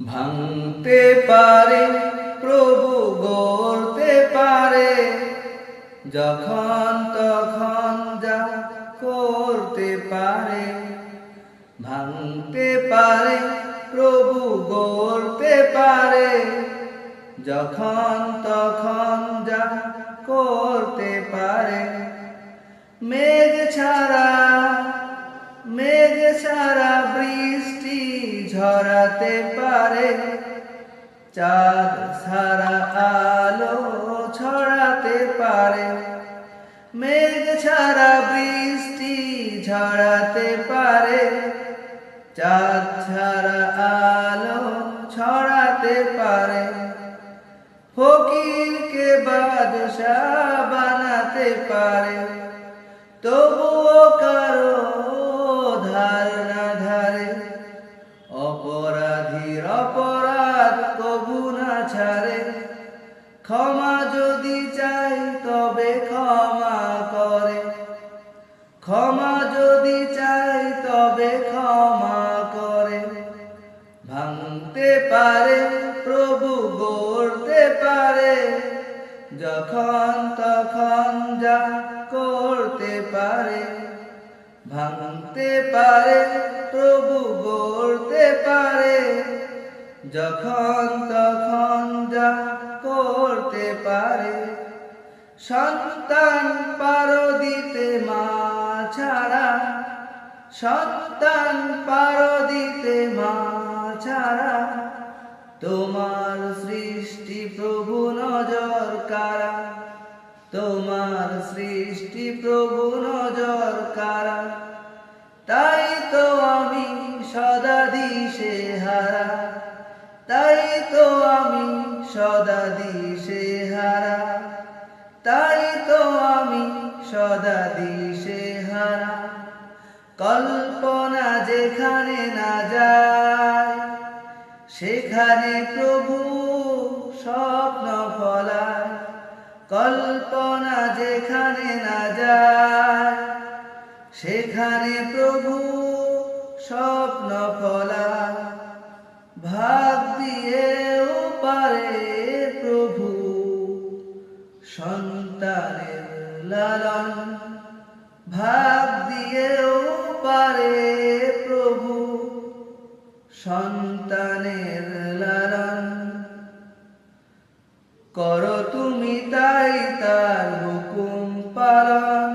ভাঙতে পারে প্রভু, গড়তে পারে, যখন তখন যা করতে পারে। ভাঙতে পারে প্রভু, গড়তে পারে, যখন তখন যা করতে পারে। মেঘ ছাড়া বৃষ্টি ঝরাতে পারে, চাঁদ ছাড়া আলো ছড়াতে পারে। মেঘ ছাড়া বৃষ্টি ঝরাতে পারে, চাঁদ ছাড়া আলো ছড়াতে পারে। ফকিরকে বাদশাহ বানাতে পারে, তবুও কারো ধার না ধারে। অপরাধীর অপরাধ কবু না ছাড়ে, ক্ষমা যদি চাই তবে ক্ষমা করে। ক্ষমা যদি চাই তবে ক্ষমা করে। ভাঙতে পারে প্রভু, গড়তে পারে, যখন তখন যা করতে পারে। ভাঙতে পারে প্রভু, গড়তে পারে, যখন তখন যা করতে পারে। সন্তান পারো দিতে মা ছাড়া, সন্তান পারো দিতে মা ছাড়া। তোমার সৃষ্টি প্রভু নজর কারা, তোমার সৃষ্টি প্রভু নজর কারা। তাই তো আমি সদা দিশে হারা, তাই তো আমি সদা দিশে হারা, তাই তো আমি সদা দিশে হারা। কল্পনা যেখানে না যায়, সেখানে প্রভু স্বপ্ন ফলায়। কল্পনা যেখানে না যায়, সেখানে প্রভু স্বপ্ন ফলায়। ভাগ দিয়েও পারে প্রভু সন্তানের লালন, ভাগ দিয়েও পারে প্রভু সন্তানের লালন। করো তুমি তাই তার হুকুম পালন,